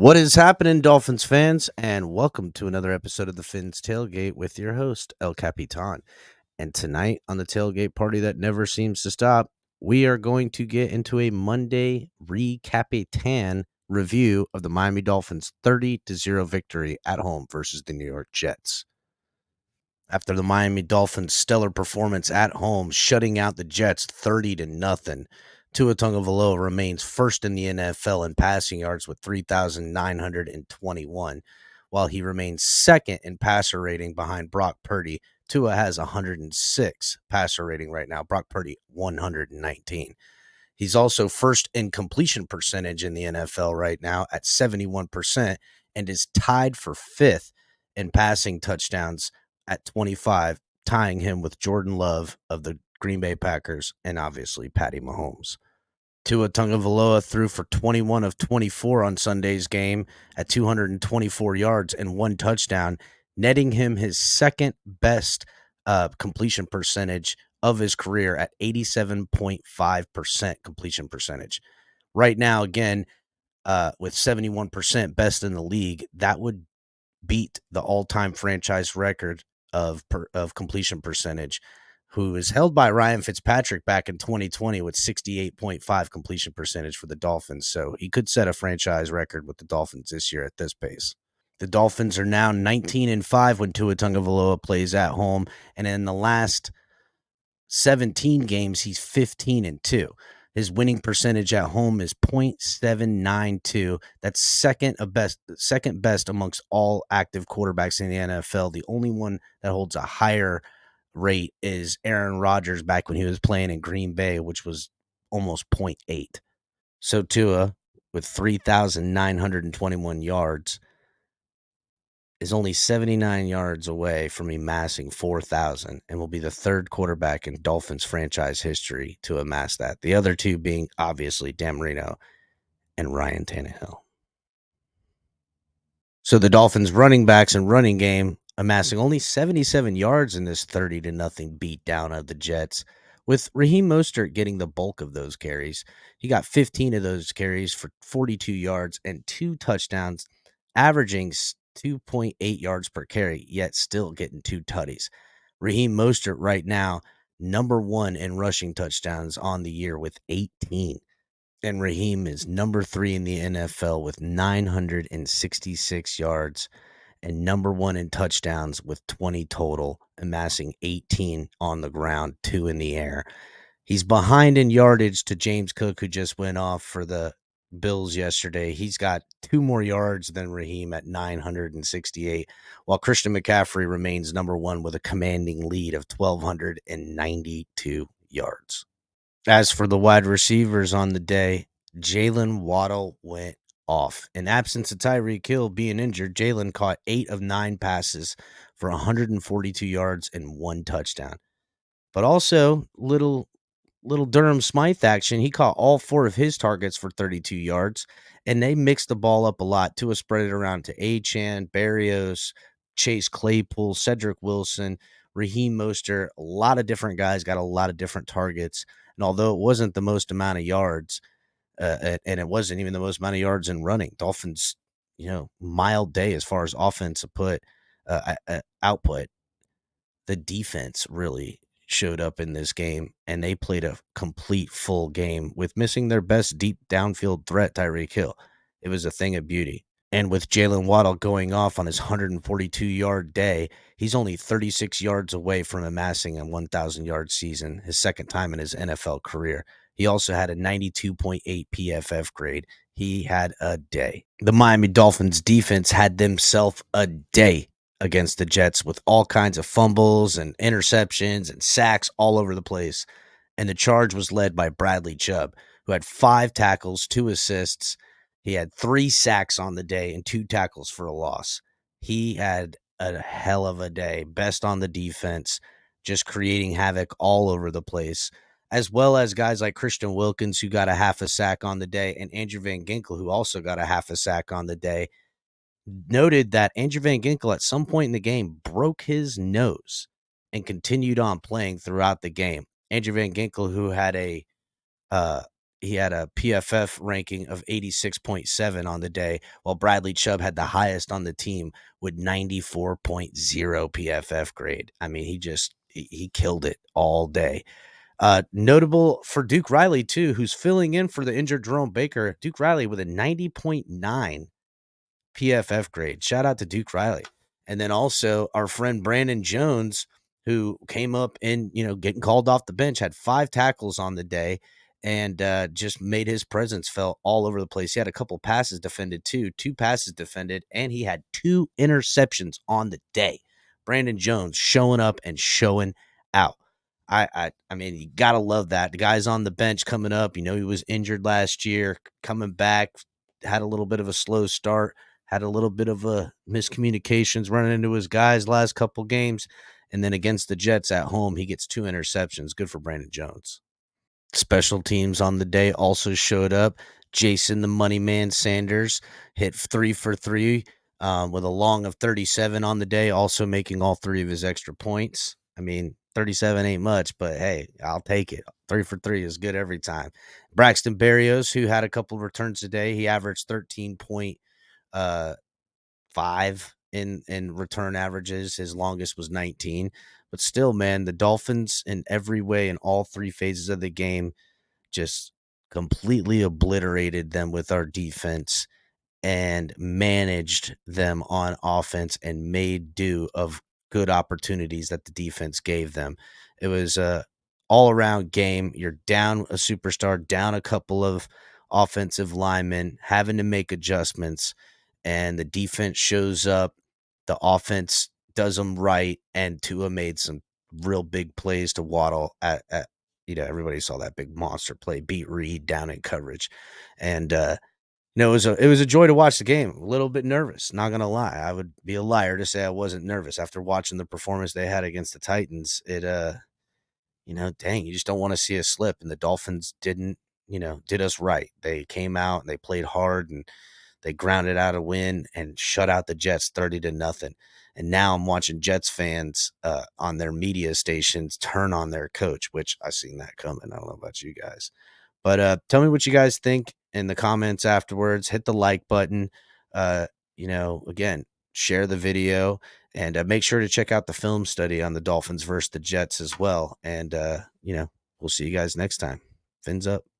What is happening, Dolphins fans? And welcome to another episode of the Fins Tailgate with your host, El Capitan. And tonight, on the tailgate party that never seems to stop, we are going to get into a Monday Re-Capitan review of the Miami Dolphins 30-0 victory at home versus the New York Jets. After the Miami Dolphins' stellar performance at home, shutting out the Jets 30-0, Tua Tagovailoa remains first in the NFL in passing yards with 3,921, while he remains second in passer rating behind Brock Purdy. Tua has 106 passer rating right now. Brock Purdy 119. He's also first in completion percentage in the NFL right now at 71% and is tied for fifth in passing touchdowns at 25, tying him with Jordan Love of the Green Bay Packers and obviously Patty Mahomes. Tua Tagovailoa threw for 21 of 24 on Sunday's game at 224 yards and one touchdown, netting him his second best completion percentage of his career at 87.5% completion percentage. Right now, again, with 71% best in the league, that would beat the all-time franchise record of completion percentage, who is held by Ryan Fitzpatrick back in 2020 with 68.5 completion percentage for the Dolphins. So he could set a franchise record with the Dolphins this year at this pace. The Dolphins are now 19-5 when Tua Tagovailoa plays at home, and in the last 17 games, he's 15-2. His winning percentage at home is .792. That's second best amongst all active quarterbacks in the NFL. The only one that holds a higher rate is Aaron Rodgers back when he was playing in Green Bay, which was almost .8. So Tua, with 3,921 yards, is only 79 yards away from amassing 4,000 and will be the third quarterback in Dolphins franchise history to amass that. The other two being obviously Dan Marino and Ryan Tannehill. So the Dolphins running backs and running game amassing only 77 yards in this 30-0 beatdown of the Jets, with Raheem Mostert getting the bulk of those carries. He got 15 of those carries for 42 yards and 2 touchdowns, averaging 2.8 yards per carry, yet still getting 2 tutties. Raheem Mostert right now, number 1 in rushing touchdowns on the year with 18. And Raheem is number 3 in the NFL with 966 yards and number 1 in touchdowns with 20 total, amassing 18 on the ground, 2 in the air. He's behind in yardage to James Cook, who just went off for the Bills yesterday. He's got 2 more yards than Raheem at 968, while Christian McCaffrey remains number 1 with a commanding lead of 1,292 yards. As for the wide receivers on the day, Jalen Waddle went off. In absence of Tyreek Hill being injured, Jalen caught 8 of 9 passes for 142 yards and 1 touchdown. But also, little Durham Smythe action. He caught all 4 of his targets for 32 yards, and they mixed the ball up a lot. Tua spread it around to Achane, Berrios, Chase Claypool, Cedric Wilson, Raheem Mostert. A lot of different guys got a lot of different targets. And although it wasn't the most amount of yards, and it wasn't even the most amount of yards in running, Dolphins, mild day as far as offensive output. The defense really showed up in this game, and they played a complete full game with missing their best deep downfield threat, Tyreek Hill. It was a thing of beauty. And with Jalen Waddle going off on his 142-yard day, he's only 36 yards away from amassing a 1,000-yard season, his second time in his NFL career. He also had a 92.8 PFF grade. He had a day. The Miami Dolphins defense had themselves a day against the Jets with all kinds of fumbles and interceptions and sacks all over the place. And the charge was led by Bradley Chubb, who had 5 tackles, 2 assists. He had 3 sacks on the day and 2 tackles for a loss. He had a hell of a day, best on the defense, just creating havoc all over the place, as well as guys like Christian Wilkins, who got a half a sack on the day, and Andrew Van Ginkel, who also got a half a sack on the day. Noted that Andrew Van Ginkel at some point in the game broke his nose and continued on playing throughout the game. Andrew Van Ginkel, who had a he had a PFF ranking of 86.7 on the day, while Bradley Chubb had the highest on the team with 94.0 PFF grade. I mean, he killed it all day. Notable for Duke Riley too, who's filling in for the injured Jerome Baker. Duke Riley with a 90.9 PFF grade. Shout out to Duke Riley. And then also our friend Brandon Jones, who came up and, getting called off the bench, had 5 tackles on the day and just made his presence felt all over the place. He had a couple passes defended too, 2 passes defended, and he had 2 interceptions on the day. Brandon Jones showing up and showing out. I mean, you gotta love that. The guy's on the bench coming up. He was injured last year, coming back, had a little bit of a slow start, had a little bit of a miscommunications running into his guys last couple games. And then against the Jets at home, he gets 2 interceptions. Good for Brandon Jones. Special teams on the day also showed up. Jason the Money Man Sanders hit 3 for 3 with a long of 37 on the day, also making all 3 of his extra points. I mean, 37 ain't much, but hey, I'll take it. 3 for 3 is good every time. Braxton Berrios, who had a couple of returns today, he averaged 13.5 in return averages. His longest was 19. But still, man, the Dolphins in every way in all 3 phases of the game just completely obliterated them with our defense and managed them on offense and made do of good opportunities that the defense gave them. It was a all-around game. You're down a superstar, down a couple of offensive linemen, having to make adjustments, and the defense shows up. The offense does them right, and Tua made some real big plays to Waddle at everybody saw that big monster play, beat Reed down in coverage. And it was a joy to watch the game. A little bit nervous, not gonna lie. I would be a liar to say I wasn't nervous after watching the performance they had against the Titans. Dang, you just don't want to see us slip. And the Dolphins did us right. They came out and they played hard and they grounded out a win and shut out the Jets 30-0. And now I'm watching Jets fans on their media stations turn on their coach, which I seen that coming. I don't know about you guys. But tell me what you guys think in the comments afterwards. Hit the like button. Again, share the video and make sure to check out the film study on the Dolphins versus the Jets as well. And, we'll see you guys next time. Fins up.